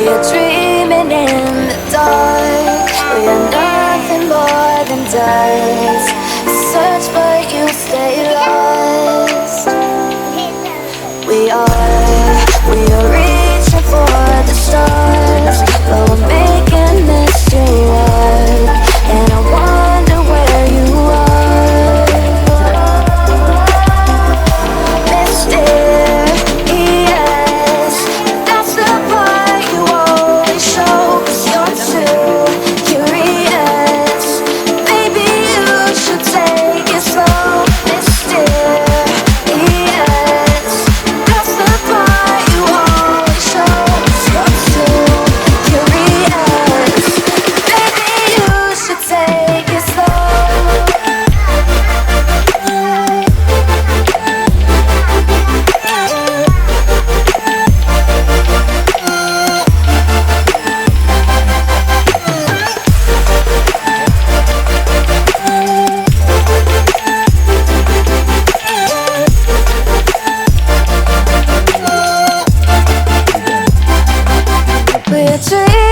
are dreaming in the dark. We are nothing more than dust. Search but you stay lost. We are reaching for the stars, but we're making this dream work. And I wonder where you are, mysterious. That's the part you always show, 'cause you're too curious. Maybe you should take it slow, mysterious. That's the part you always show, 'cause you're too curious. Maybe you should take it slow. We're dreaming